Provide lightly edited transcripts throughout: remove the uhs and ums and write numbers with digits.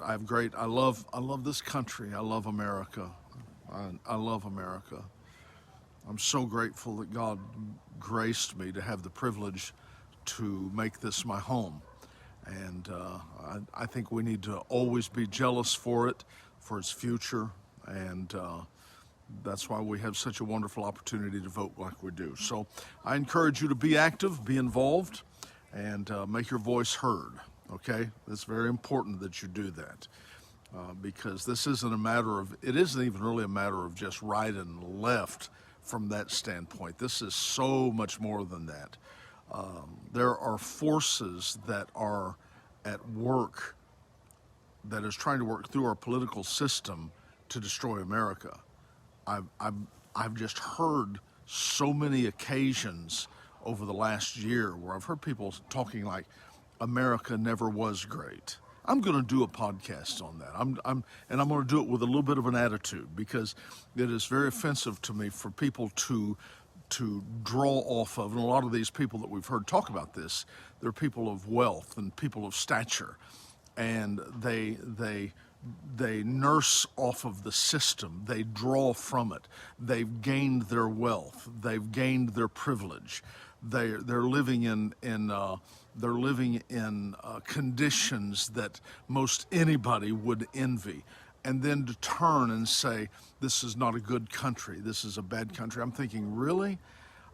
I love this country. I love America. I love America. I'm so grateful that God graced me to have the privilege to make this my home. And I think we need to always be jealous for it, for its future. And that's why we have such a wonderful opportunity to vote like we do. So I encourage you to be active, be involved, and make your voice heard. Okay? It's very important that you do that. Because this isn't a matter of, it isn't even really a matter of just right and left from that standpoint. This is so much more than that. There are forces that are at work that is trying to work through our political system to destroy America. I've just heard so many occasions over the last year where I've heard people talking like America never was great. I'm going to do a podcast on that. And I'm going to do it with a little bit of an attitude, because it is very offensive to me for people to draw off of, and a lot of these people that we've heard talk about this, they're people of wealth and people of stature, and they nurse off of the system. They draw from it. They've gained their wealth. They've gained their privilege. They're living in conditions that most anybody would envy, and then to turn and say, this is not a good country, this is a bad country. I'm thinking, really?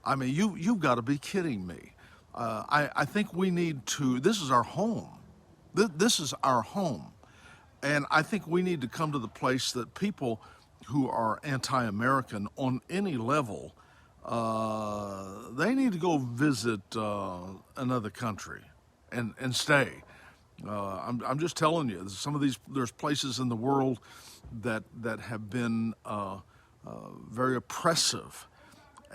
I mean, you've got to be kidding me. I think we need to, this is our home. This is our home. And I think we need to come to the place that people who are anti-American on any level, they need to go visit another country and stay. I'm just telling you, there's places in the world that have been very oppressive,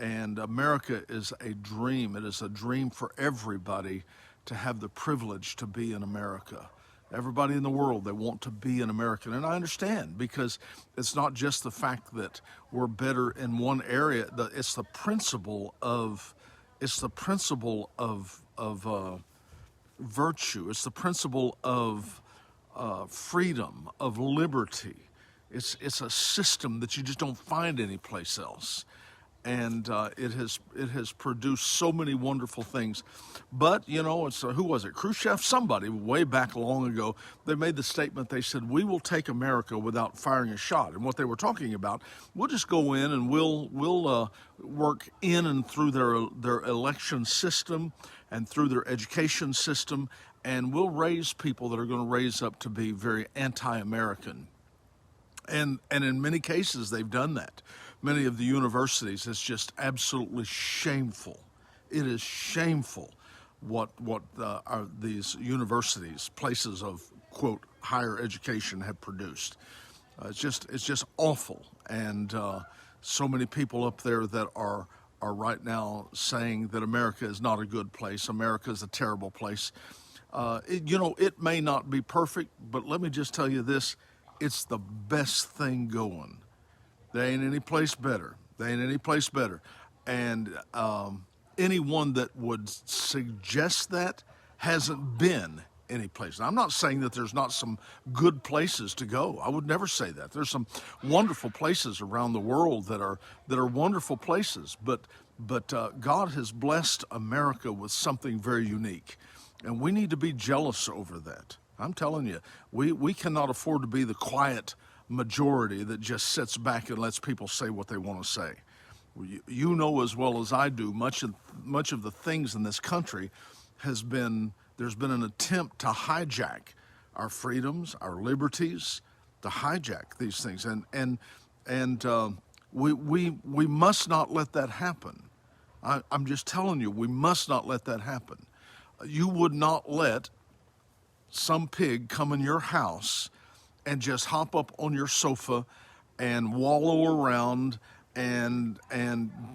and America is a dream. It is a dream for everybody to have the privilege to be in America. Everybody in the world, they want to be an American, and I understand, because it's not just the fact that we're better in one area. It's the principle of virtue. It's the principle of freedom, of liberty. It's a system that you just don't find anyplace else. And it has produced so many wonderful things. But, it's who was it? Khrushchev? Somebody way back long ago, they made the statement, they said, we will take America without firing a shot. And what they were talking about, we'll just go in and we'll work in and through their election system and through their education system, and we'll raise people that are going to raise up to be very anti-American. And in many cases, they've done that. Many of the universities, it's just absolutely shameful. It is shameful what these universities, places of, quote, higher education, have produced. It's just awful. And so many people up there that are right now saying that America is not a good place. America is a terrible place. It may not be perfect, but let me just tell you this. It's the best thing going. There ain't any place better. And anyone that would suggest that hasn't been any place. Now, I'm not saying that there's not some good places to go. I would never say that. There's some wonderful places around the world that are wonderful places. But God has blessed America with something very unique, and we need to be jealous over that. I'm telling you, we cannot afford to be the quiet majority that just sits back and lets people say what they want to say. You know as well as I do, much of the things in this country there's been an attempt to hijack our freedoms, our liberties, to hijack these things, and we must not let that happen. I'm just telling you, we must not let that happen. You would not let some pig come in your house and just hop up on your sofa and wallow around and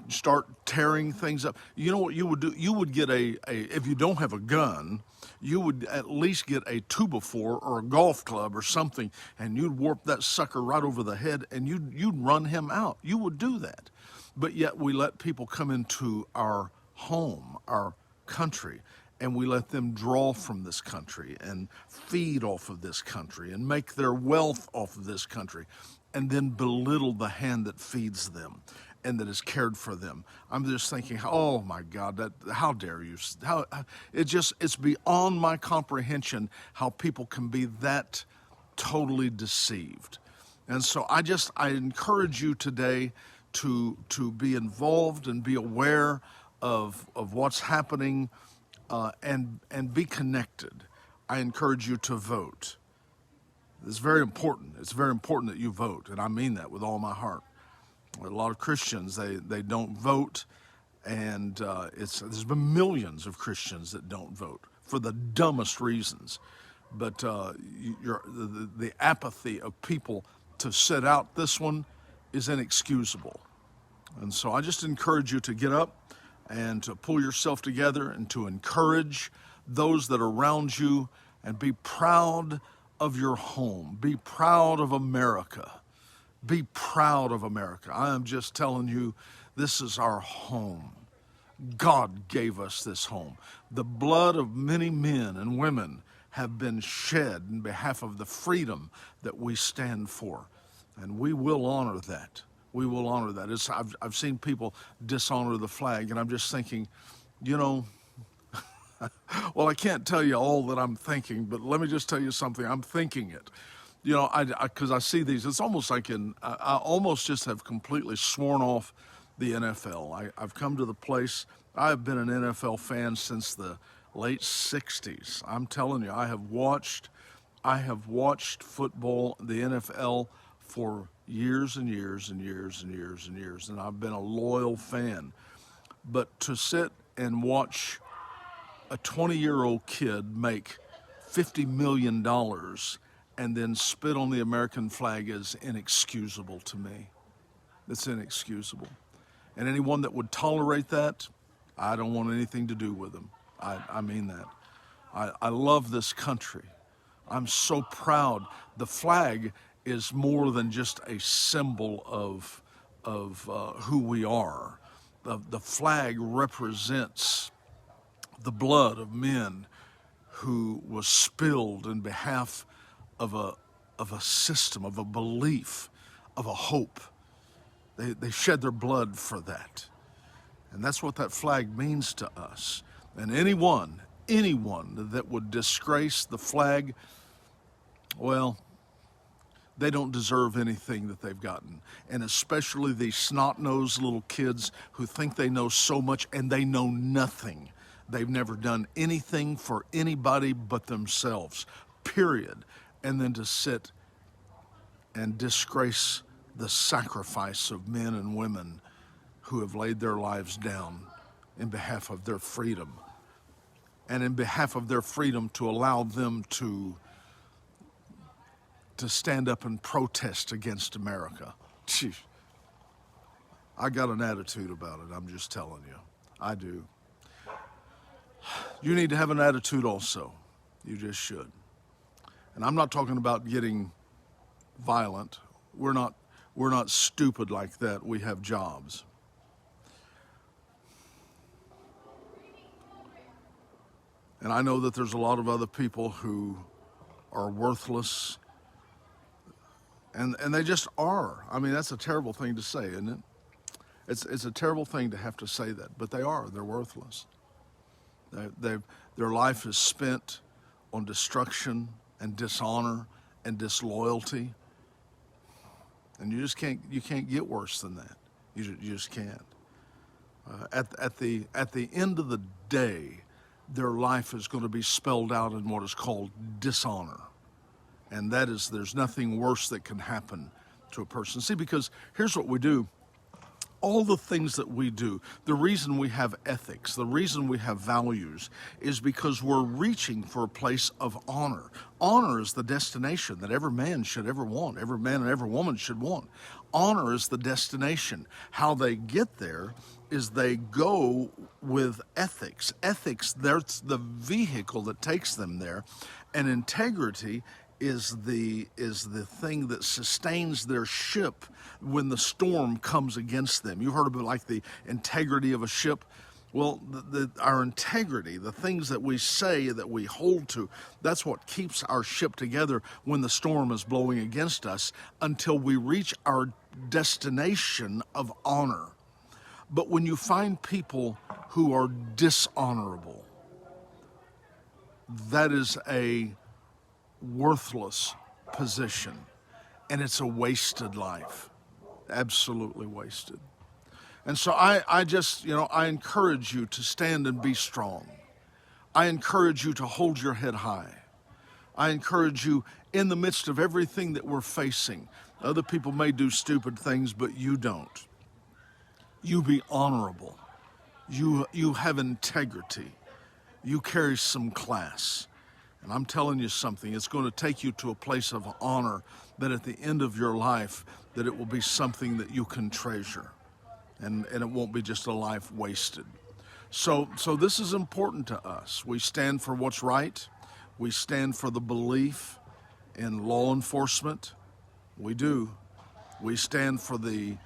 start tearing things up. You know what you would do? You would get if you don't have a gun, you would at least get a 2x4 or a golf club or something, and you'd warp that sucker right over the head, and you'd run him out. You would do that. But yet we let people come into our home, our country, and we let them draw from this country and feed off of this country and make their wealth off of this country, and then belittle the hand that feeds them and that has cared for them. I'm just thinking, oh my God, how dare you? It's beyond my comprehension how people can be that totally deceived. And so I encourage you today to be involved and be aware of what's happening, and be connected. I encourage you to vote. It's very important. It's very important that you vote, and I mean that with all my heart. A lot of Christians, they don't vote, and there's been millions of Christians that don't vote for the dumbest reasons. But the apathy of people to sit out this one is inexcusable. And so I just encourage you to get up and to pull yourself together and to encourage those that are around you, and be proud of your home. Be proud of America. Be proud of America. I am just telling you, this is our home. God gave us this home. The blood of many men and women have been shed in behalf of the freedom that we stand for, and we will honor that. We will honor that. I've seen people dishonor the flag, and I'm just thinking, well, I can't tell you all that I'm thinking, but let me just tell you something. I'm thinking it. Because I see these, it's almost like I almost just have completely sworn off the NFL. I've come to the place, I've been an NFL fan since the late 60s. I'm telling you, I have watched football, the NFL, for years and years and years and years and years, and I've been a loyal fan. But to sit and watch a 20-year-old kid make $50 million and then spit on the American flag is inexcusable to me. It's inexcusable. And anyone that would tolerate that, I don't want anything to do with them. I mean that. I love this country. I'm so proud. The flag is more than just a symbol of who we are. The flag represents the blood of men who was spilled in behalf of a system, of a belief, of a hope. They shed their blood for that. And that's what that flag means to us. And anyone that would disgrace the flag, well, they don't deserve anything that they've gotten. And especially these snot-nosed little kids who think they know so much and they know nothing. They've never done anything for anybody but themselves, period. And then to sit and disgrace the sacrifice of men and women who have laid their lives down in behalf of their freedom, and in behalf of their freedom to allow them to stand up and protest against America. Gee, I got an attitude about it, I'm just telling you. I do. You need to have an attitude also. You just should. And I'm not talking about getting violent. We're not stupid like that. We have jobs. And I know that there's a lot of other people who are worthless, and they just are. I mean, that's a terrible thing to say, isn't it? It's a terrible thing to have to say that, but they are. They're worthless. Their life is spent on destruction and dishonor and disloyalty, and you can't get worse than that. You just can't. At the end of the day, their life is going to be spelled out in what is called dishonor. And that is, there's nothing worse that can happen to a person. See, because here's what we do. All the things that we do, the reason we have ethics, the reason we have values, is because we're reaching for a place of honor. Honor is the destination that every man should ever want, every man and every woman should want. Honor is the destination. How they get there is they go with ethics. Ethics, that's the vehicle that takes them there. And integrity is the thing that sustains their ship when the storm comes against them. You've heard about like the integrity of a ship. Well, our integrity, the things that we say, that we hold to, that's what keeps our ship together when the storm is blowing against us until we reach our destination of honor. But when you find people who are dishonorable, that is a worthless position, and it's a wasted life, absolutely wasted. And so I just, I encourage you to stand and be strong. I encourage you to hold your head high. I encourage you in the midst of everything that we're facing. Other people may do stupid things, but you don't. You be honorable. You have integrity. You carry some class. And I'm telling you something, it's going to take you to a place of honor that at the end of your life, that it will be something that you can treasure. And it won't be just a life wasted. So this is important to us. We stand for what's right. We stand for the belief in law enforcement. We do. We stand for the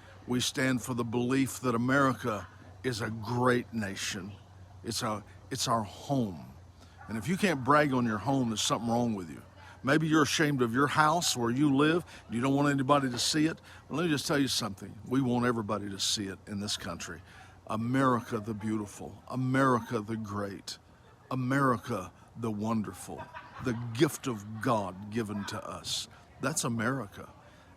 belief that America is a great nation. It's our home. And if you can't brag on your home, there's something wrong with you. Maybe you're ashamed of your house where you live. You don't want anybody to see it. Well, let me just tell you something. We want everybody to see it in this country. America the beautiful, America the great, America the wonderful, the gift of God given to us. That's America,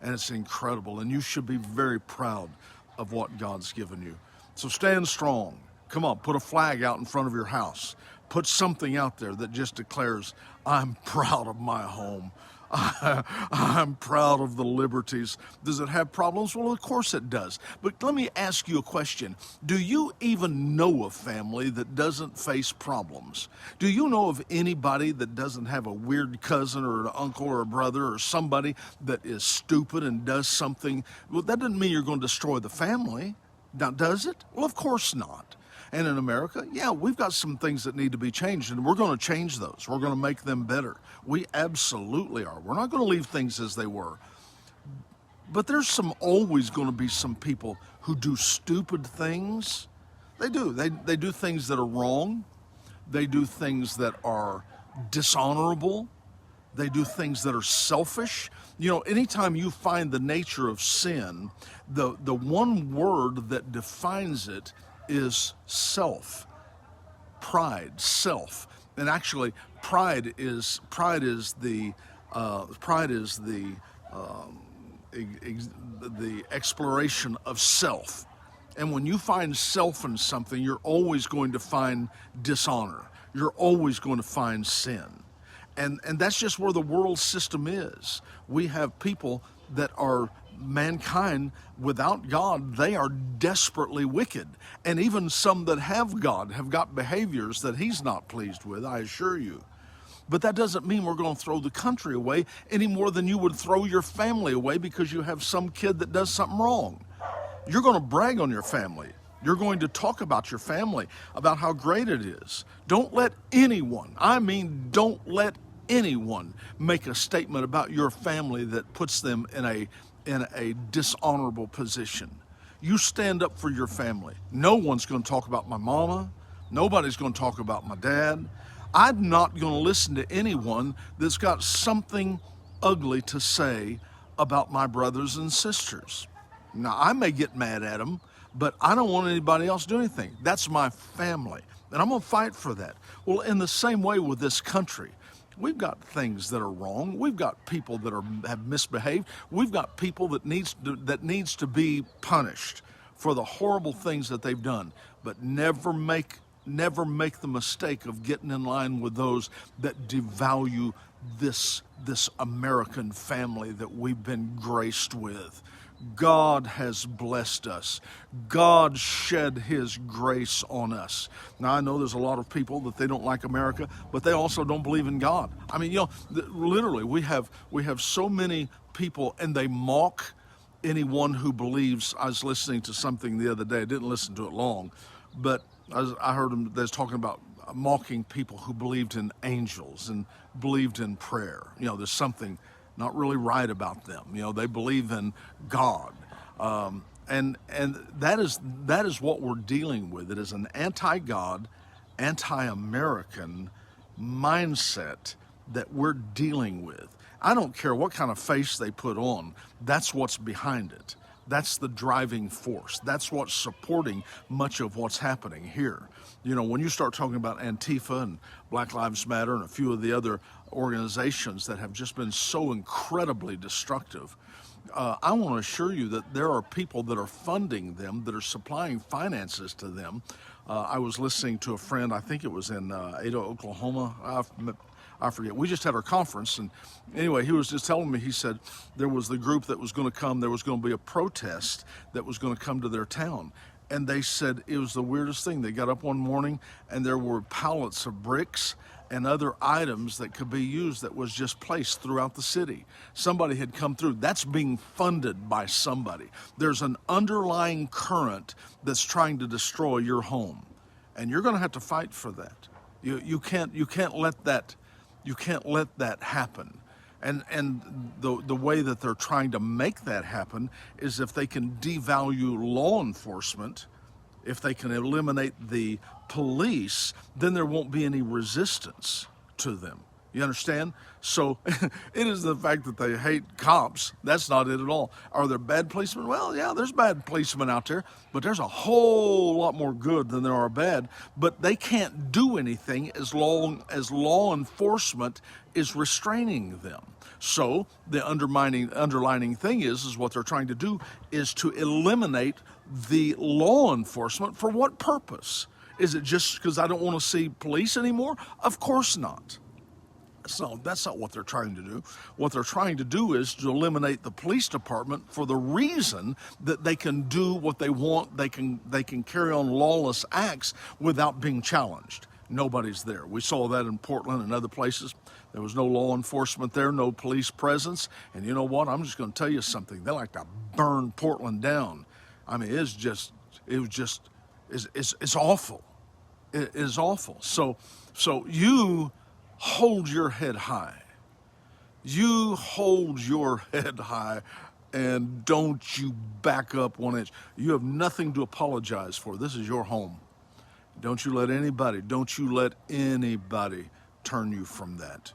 and it's incredible, and you should be very proud of what God's given you. So stand strong. Come on, put a flag out in front of your house. Put something out there that just declares, I'm proud of my home. I'm proud of the liberties. Does it have problems? Well, of course it does. But let me ask you a question. Do you even know a family that doesn't face problems? Do you know of anybody that doesn't have a weird cousin or an uncle or a brother or somebody that is stupid and does something? Well, that doesn't mean you're going to destroy the family. Now, does it? Well, of course not. And in America, yeah, we've got some things that need to be changed, and we're going to change those. We're going to make them better. We absolutely are. We're not going to leave things as they were. But there's always going to be some people who do stupid things. They do. They do things that are wrong. They do things that are dishonorable. They do things that are selfish. Anytime you find the nature of sin, the one word that defines it is self, pride, self. And actually, pride is the exploration of self. And when you find self in something, you're always going to find dishonor. You're always going to find sin. And that's just where the world system is. We have people that are mankind without God. They are desperately wicked. And even some that have God have got behaviors that he's not pleased with, I assure you. But that doesn't mean we're going to throw the country away any more than you would throw your family away because you have some kid that does something wrong. You're going to brag on your family. You're going to talk about your family, about how great it is. Don't let anyone make a statement about your family that puts them in a dishonorable position. You stand up for your family. No one's going to talk about my mama. Nobody's going to talk about my dad. I'm not going to listen to anyone that's got something ugly to say about my brothers and sisters. Now, I may get mad at them, but I don't want anybody else to do anything. That's my family, and I'm going to fight for that. Well, in the same way with this country, we've got things that are wrong. We've got people that have misbehaved. We've got people that needs to be punished for the horrible things that they've done. But never make the mistake of getting in line with those that devalue this American family that we've been graced with. God has blessed us. God shed his grace on us. Now, I know there's a lot of people that they don't like America, but they also don't believe in God. I mean, literally, we have so many people, and they mock anyone who believes. I was listening to something the other day. I didn't listen to it long, but I heard them. They're talking about mocking people who believed in angels and believed in prayer. There's something not really right about them. They believe in God. And that is what we're dealing with. It is an anti-God, anti-American mindset that we're dealing with. I don't care what kind of face they put on. That's what's behind it. That's the driving force. That's what's supporting much of what's happening here. You know, when you start talking about Antifa and Black Lives Matter and a few of the other organizations that have just been so incredibly destructive, I want to assure you that there are people that are funding them, that are supplying finances to them. I was listening to a friend, I think it was in Ada, Oklahoma. I forget. We just had our conference, and anyway, he was just telling me, he said there was the group that was going to come, there was going to be a protest that was going to come to their town. And they said it was the weirdest thing. They got up one morning and there were pallets of bricks and other items that could be used that was just placed throughout the city. Somebody had come through. That's being funded by somebody. There's an underlying current that's trying to destroy your home, and you're going to have to fight for that. You can't let that happen. And the way that they're trying to make that happen is if they can devalue law enforcement, if they can eliminate the police, then there won't be any resistance to them. You understand? So it is the fact that they hate cops. That's not it at all. Are there bad policemen? Well, yeah, there's bad policemen out there, but there's a whole lot more good than there are bad. But they can't do anything as long as law enforcement is restraining them. So the underlining thing is what they're trying to do is to eliminate the law enforcement. For what purpose? Is it just because I don't want to see police anymore? Of course not. So that's not what they're trying to do. What they're trying to do is to eliminate the police department for the reason that they can do what they want. They can carry on lawless acts without being challenged. Nobody's there. We saw that in Portland and other places. There was no law enforcement there, no police presence. And you know what? I'm just going to tell you something. They like to burn Portland down. I mean, it's awful. It is awful. So you hold your head high. You hold your head high, and don't you back up 1 inch. You have nothing to apologize for. This is your home. Don't you let anybody turn you from that.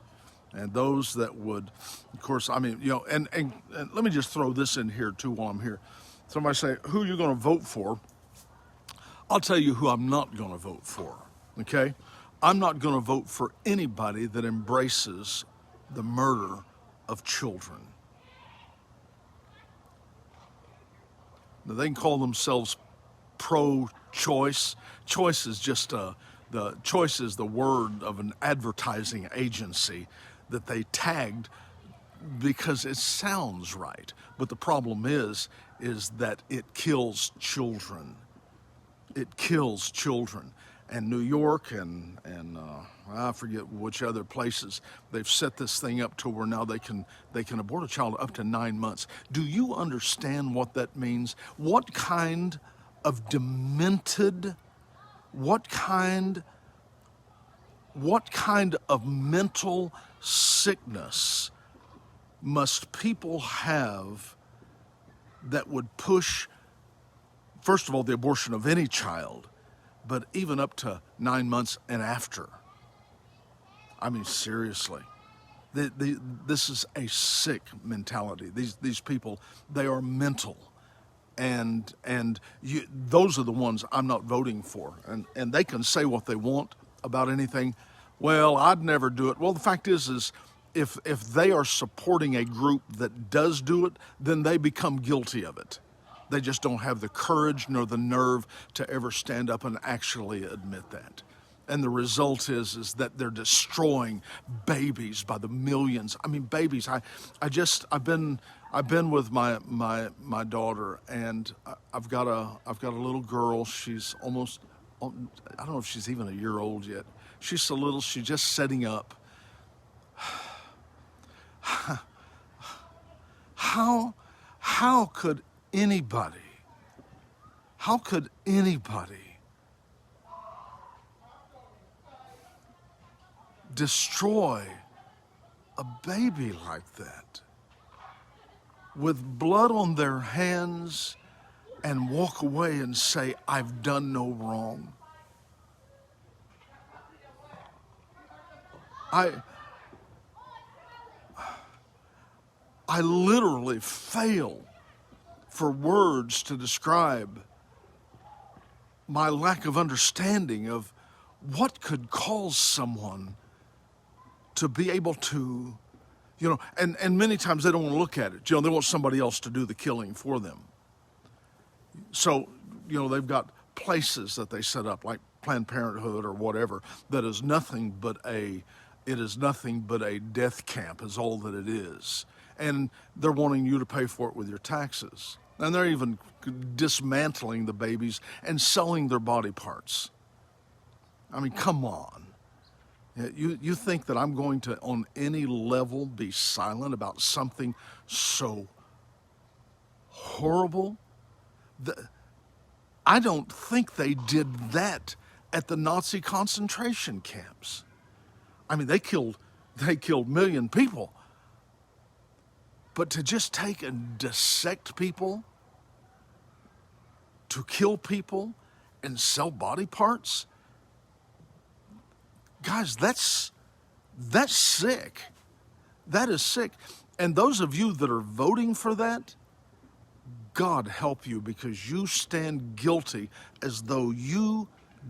And those that would, of course, I mean, you know, and let me just throw this in here too while I'm here. Somebody say, who are you going to vote for? I'll tell you who I'm not going to vote for, okay? I'm not going to vote for anybody that embraces the murder of children. Now, they can call themselves pro-choice. Choice is just choice is the word of an advertising agency that they tagged because it sounds right. But the problem is that it kills children. It kills children. And New York and I forget which other places, they've set this thing up to where now they can abort a child up to 9 months. Do you understand what that means? What kind of demented, what kind of mental sickness must people have that would push, first of all, the abortion of any child, but even up to 9 months and after? I mean, seriously, this is a sick mentality. These people, they are mental, and those are the ones I'm not voting for. And they can say what they want about anything. Well, I'd never do it. Well, the fact is if they are supporting a group that does do it, then they become guilty of it. They just don't have the courage nor the nerve to ever stand up and actually admit that. And the result is that they're destroying babies by the millions. I mean, babies. I've been with my daughter, and I've got a little girl. She's almost, I don't know if she's even a year old yet. She's so little. She's just setting up. How could anybody destroy a baby like that with blood on their hands and walk away and say, I've done no wrong. I literally fail for words to describe my lack of understanding of what could cause someone to be able to, and many times they don't want to look at it. They want somebody else to do the killing for them. So, they've got places that they set up, like Planned Parenthood or whatever, that is nothing but a death camp is all that it is. And they're wanting you to pay for it with your taxes. And they're even dismantling the babies and selling their body parts. I mean, come on. You think that I'm going to, on any level, be silent about something so horrible? I don't think they did that at the Nazi concentration camps. I mean, they killed a million people. But to just take and dissect people, to kill people and sell body parts, guys, that's sick. That is sick. And those of you that are voting for that, God help you, because you stand guilty as though you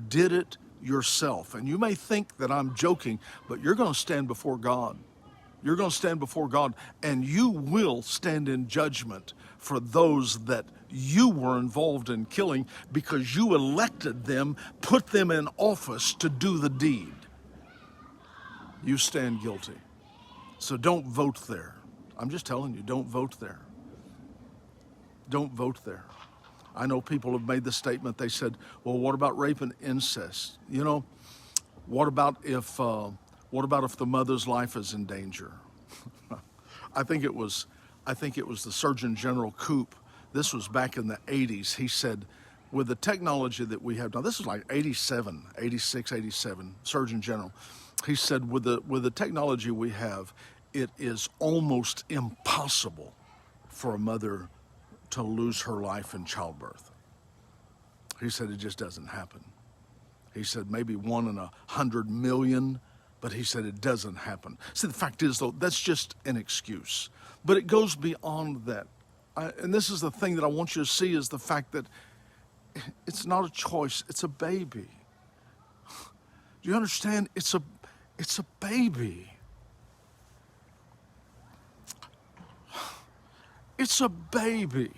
did it yourself. And you may think that I'm joking, but you're going to stand before God. You're going to stand before God, and you will stand in judgment for those that you were involved in killing, because you elected them, put them in office to do the deed. You stand guilty. So don't vote there. I'm just telling you, don't vote there. Don't vote there. I know people have made the statement, they said, well, what about rape and incest? What about if the mother's life is in danger? I think it was the Surgeon General Koop. This was back in the 80s. He said, with the technology that we have now, this is like 87, 86, 87, Surgeon General. He said, with the technology we have, it is almost impossible for a mother to lose her life in childbirth. He said it just doesn't happen. He said maybe 1 in 100 million, but he said it doesn't happen. See, the fact is, though, that's just an excuse. But it goes beyond that. And this is the thing that I want you to see, is the fact that it's not a choice, it's a baby. Do you understand? It's a baby. It's a baby.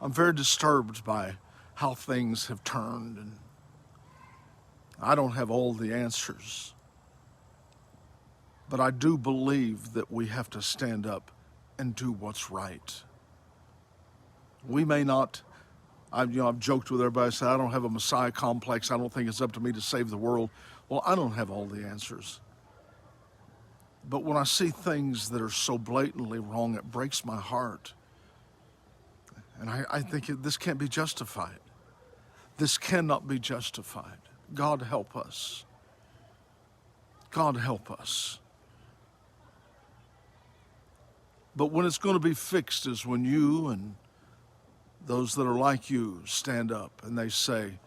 I'm very disturbed by how things have turned, and I don't have all the answers. But I do believe that we have to stand up and do what's right. We may not, I've joked with everybody, I said, I don't have a Messiah complex. I don't think it's up to me to save the world. Well, I don't have all the answers. But when I see things that are so blatantly wrong, it breaks my heart. And I think this can't be justified. This cannot be justified. God help us. God help us. But when it's going to be fixed is when you and those that are like you stand up and they say,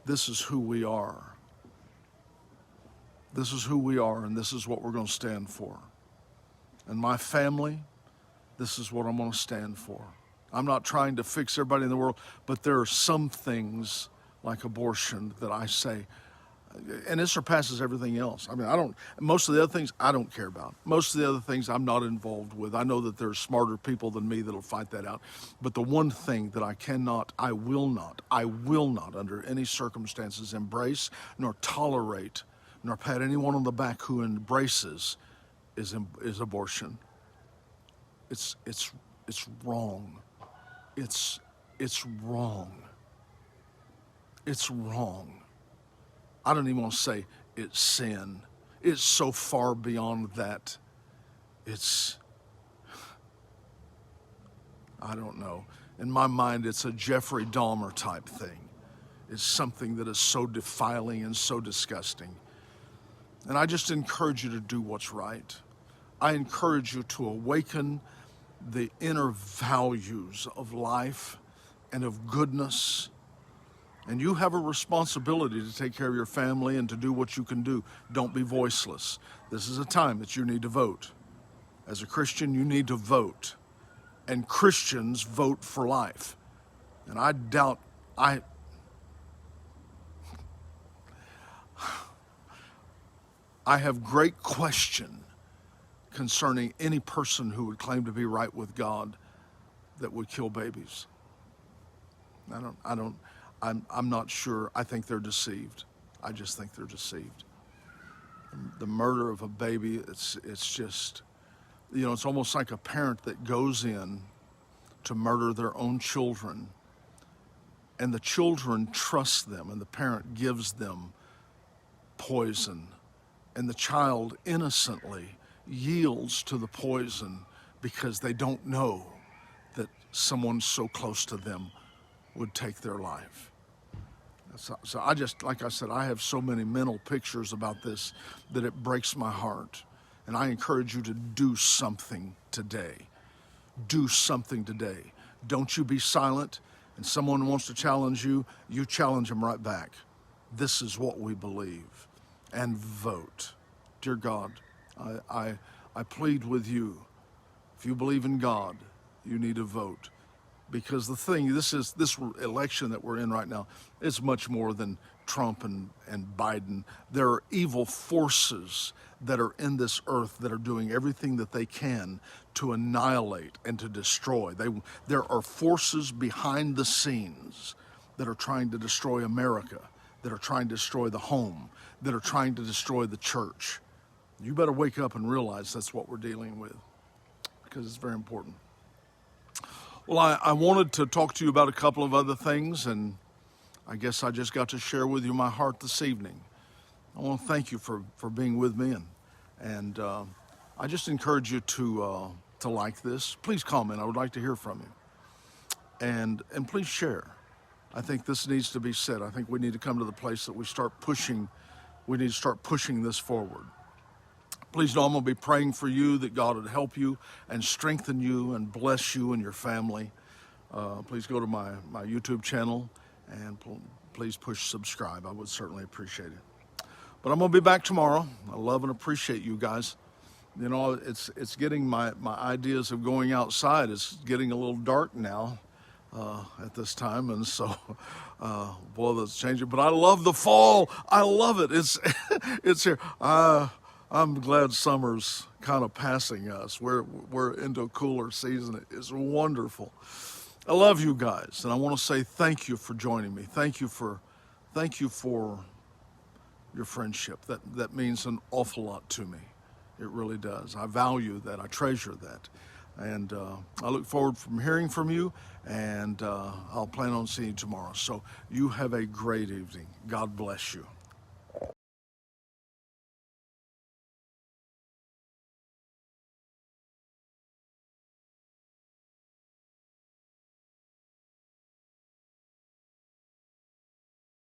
this is who we are. This is who we are, and this is what we're going to stand for. And my family, this is what I'm going to stand for. I'm not trying to fix everybody in the world, but there are some things like abortion that I say, and it surpasses everything else. I mean, most of the other things I don't care about. Most of the other things I'm not involved with. I know that there's smarter people than me that'll fight that out. But the one thing that I will not under any circumstances embrace nor tolerate nor pat anyone on the back who embraces is abortion. It's wrong. It's wrong. It's wrong. I don't even want to say it's sin. It's so far beyond that. I don't know. In my mind, it's a Jeffrey Dahmer type thing. It's something that is so defiling and so disgusting. And I just encourage you to do what's right. I encourage you to awaken the inner values of life and of goodness. And you have a responsibility to take care of your family and to do what you can do. Don't be voiceless. This is a time that you need to vote. As a Christian, you need to vote. And Christians vote for life. And I doubt, I have great question concerning any person who would claim to be right with God that would kill babies. I'm not sure. I think they're deceived. I just think they're deceived. The murder of a baby, it's just, it's almost like a parent that goes in to murder their own children, and the children trust them, and the parent gives them poison, and the child innocently yields to the poison because they don't know that someone so close to them would take their life. So I just, like I said, I have so many mental pictures about this that it breaks my heart. And I encourage you to do something today. Do something today. Don't you be silent. And someone wants to challenge you, you challenge them right back. This is what we believe. And vote. Dear God, I plead with you. If you believe in God, you need to vote. Because the thing, this election that we're in right now, is much more than Trump and Biden. There are evil forces that are in this earth that are doing everything that they can to annihilate and to destroy. There are forces behind the scenes that are trying to destroy America, that are trying to destroy the home, that are trying to destroy the church. You better wake up and realize that's what we're dealing with, because it's very important. Well, I wanted to talk to you about a couple of other things, and I guess I just got to share with you my heart this evening. I want to thank you for being with me, and I just encourage you to like this. Please comment. I would like to hear from you. And please share. I think this needs to be said. I think we need to come to the place that we need to start pushing this forward. Please know I'm going to be praying for you, that God would help you and strengthen you and bless you and your family. Please go to my YouTube channel and please push subscribe. I would certainly appreciate it. But I'm going to be back tomorrow. I love and appreciate you guys. It's getting my ideas of going outside. It's getting a little dark now at this time, and so boy, that's changing. But I love the fall. I love it. It's here. I'm glad summer's kind of passing us. We're into a cooler season. It's wonderful. I love you guys, and I want to say thank you for joining me. Thank you for your friendship. That means an awful lot to me. It really does. I value that. I treasure that. And I look forward from hearing from you, and I'll plan on seeing you tomorrow. So you have a great evening. God bless you.